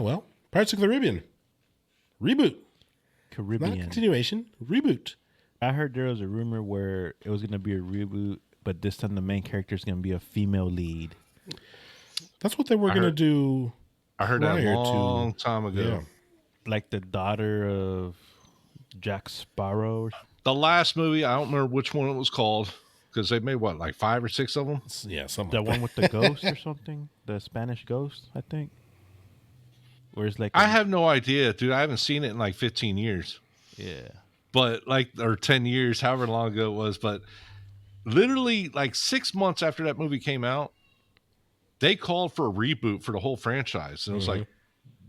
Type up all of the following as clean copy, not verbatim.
Well, Pirates of the Caribbean. Reboot. Caribbean. Not continuation. Reboot. I heard there was a rumor where it was going to be a reboot, but this time the main character is going to be a female lead. That's what they were going to do. I heard that a long time ago. Yeah. Like the daughter of Jack Sparrow. The last movie, I don't remember which one it was called, because they made, what, like 5 or 6 of them? Yeah, something The like one with the ghost or something? The Spanish ghost, I think. Where it's like I have no idea, dude. I haven't seen it in like 15 years. Yeah. But or 10 years, however long ago it was. But literally like 6 months after that movie came out, they called for a reboot for the whole franchise. And it was like,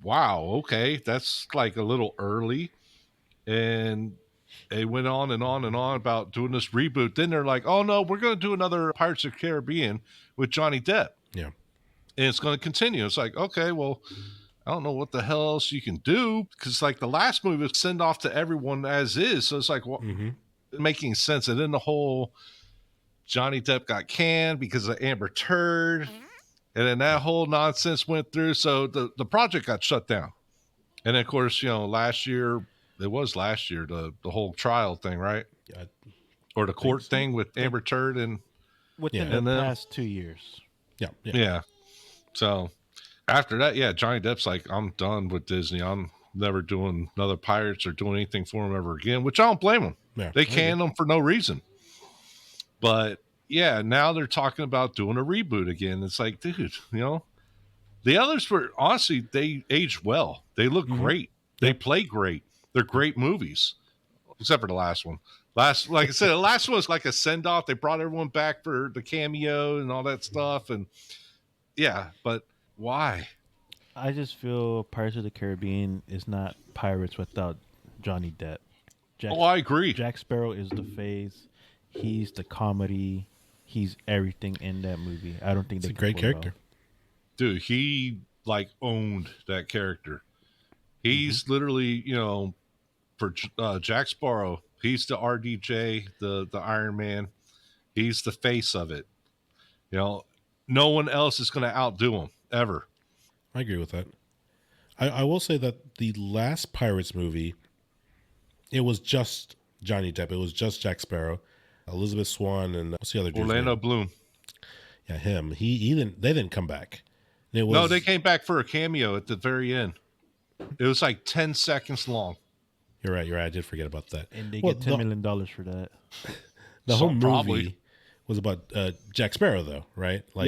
wow, okay, that's like a little early. And they went on and on and on about doing this reboot. Then they're like, oh no, we're going to do another Pirates of the Caribbean with Johnny Depp. Yeah. And it's going to continue. It's like, okay, well, I don't know what the hell else you can do, because like the last movie was send off to everyone as is. So it's like, well, making sense. And then the whole Johnny Depp got canned because of Amber Turd. And then that whole nonsense went through. So the project got shut down. And then, of course, last year, the whole trial thing, right? Yeah, or the court thing with Amber Turd and within the past 2 years. Yeah. So after that, Johnny Depp's like, I'm done with Disney. I'm never doing another Pirates or doing anything for him ever again, which I don't blame him. Yeah, they canned him for no reason. But yeah, now they're talking about doing a reboot again. It's like, dude, the others were honestly, they aged well. They look great. They play great. They're great movies, except for the last one. Like I said, the last one was like a send off. They brought everyone back for the cameo and all that stuff. And yeah, but why? I just feel Pirates of the Caribbean is not Pirates without Johnny Depp. I agree. Jack Sparrow is the face. He's the comedy. He's everything in that movie. I don't think it's a great character. Dude, he like owned that character. He's literally, for Jack Sparrow, he's the RDJ, the Iron Man. He's the face of it. No one else is going to outdo him ever. I agree with that. I will say that the last Pirates movie, it was just Johnny Depp. It was just Jack Sparrow, Elizabeth Swann, and what's the other dude? Orlando Bloom. Yeah, him. He didn't. They didn't come back. No, they came back for a cameo at the very end. It was like 10 seconds long. You're right. I did forget about that. And they get $10 million for that. The whole movie was about Jack Sparrow, though, right? Like,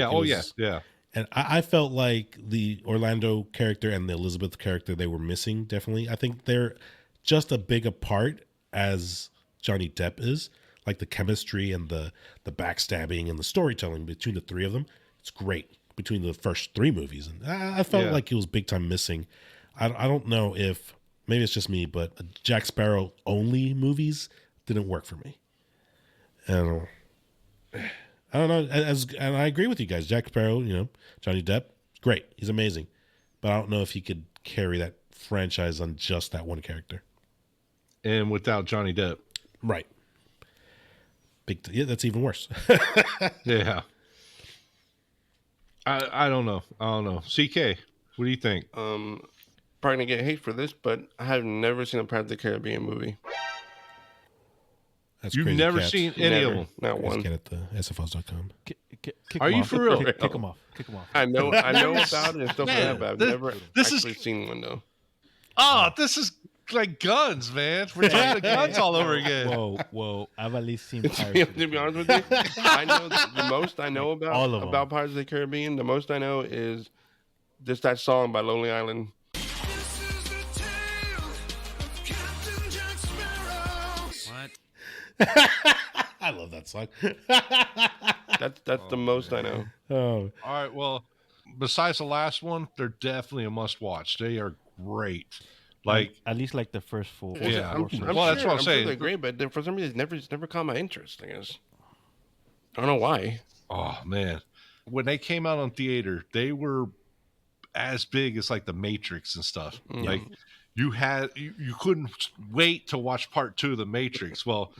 yeah. And I felt like the Orlando character and the Elizabeth character, they were missing, definitely. I think they're just a big a part as Johnny Depp is. Like the chemistry and the backstabbing and the storytelling between the three of them. It's great between the first 3 movies. And I felt like it was big time missing. I don't know if, maybe it's just me, but Jack Sparrow only movies didn't work for me. I don't know. And I agree with you guys. Jack Sparrow, Johnny Depp, great. He's amazing. But I don't know if he could carry that franchise on just that one character. And without Johnny Depp. Right. That's even worse. Yeah. I don't know. CK, what do you think? Probably gonna get hate for this, but I have never seen a Pirates of the Caribbean movie. That's You've CrazyKat. never seen any of them? Not one. Get at the sfos.com. Are you for real? Kick them off. I know about it and stuff like that, but I've never actually seen one though. Oh, this is like gUNzz, man. We're talking gUNzz all over again. Whoa. I've at least seen To Pirates. be honest with you, I know the most I know about Pirates of the Caribbean. The most I know is just that song by Lonely Island. I love that song. That's the most I know. Oh, all right. Well, besides the last one, they're definitely a must-watch. They are great. Like at least like the first 4. Yeah. I'm Well, that's what I'm saying. Sure they're great, but for some reason, it's never caught my interest. I guess I don't know why. Oh man, when they came out on theater, they were as big as like the Matrix and stuff. Mm. Like you couldn't wait to watch part 2 of the Matrix. Well,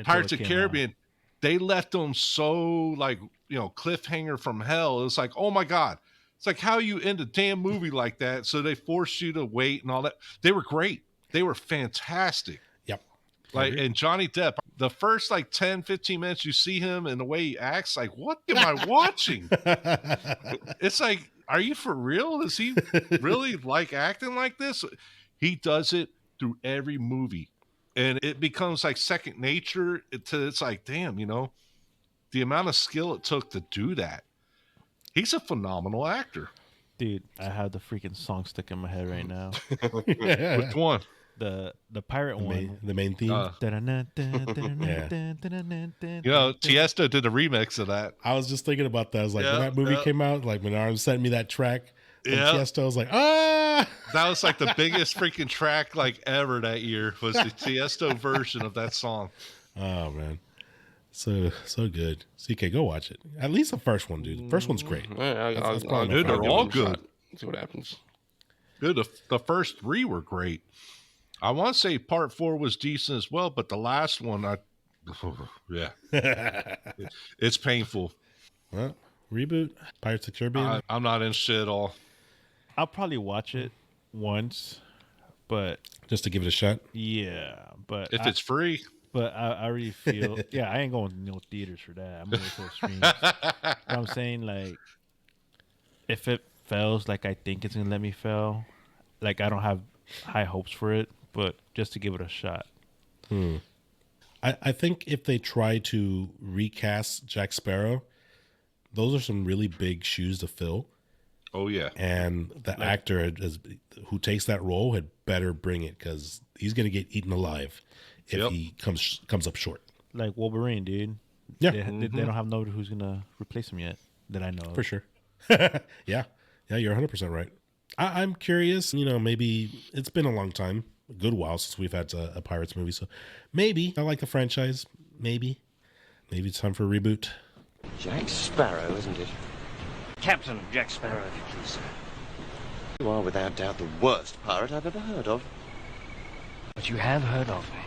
Pirates of the Caribbean, they left them so like cliffhanger from hell. It was like, oh my god, It's like how you end a damn movie like that. So they force you to wait and all that. They were great. They were fantastic. Yep. Like, and Johnny Depp, the first like 10, 15 minutes you see him and the way he acts, like, what am I watching? It's like, are you for real? Is he really like acting like this? He does it through every movie. And it becomes like second nature. It's like, damn, you know, the amount of skill it took to do that. He's a phenomenal actor. Dude, I have the freaking song stuck in my head right now. Which one? The pirate one. The main theme. You know, Tiesto did a remix of that. I was just thinking about that. I was like, when that movie came out, like Menard sent me that track from Tiesto, I was like, ah! That was like the biggest freaking track like ever that year was the Tiesto version of that song. Oh, man. So good. CK, go watch it. At least the first one, dude. The first one's great. Dude, they're all good. See what happens. Dude, the first three were great. I want to say part 4 was decent as well, but the last one, yeah. It's painful. Well, reboot, Pirates of the Caribbean. I'm not interested at all. I'll probably watch it once, but... Just to give it a shot? Yeah, but... If it's free... But I already feel, I ain't going to no theaters for that. I'm going to go streams. But I'm saying, like, if it fails like I think it's going to let me fail, like, I don't have high hopes for it, but just to give it a shot. I think if they try to recast Jack Sparrow, those are some really big shoes to fill. Oh, yeah. And the actor who takes that role had better bring it because he's going to get eaten alive if he comes up short. Like Wolverine, dude. Yeah. They don't have nobody who's going to replace him yet that I know of. For sure. Yeah, you're 100% right. I'm curious, you know, maybe it's been a long time, a good while since we've had a Pirates movie. So maybe I like the franchise. Maybe it's time for a reboot. Jack Sparrow, isn't it? Captain Jack Sparrow, if you please, sir. You are without doubt the worst pirate I've ever heard of. But you have heard of me.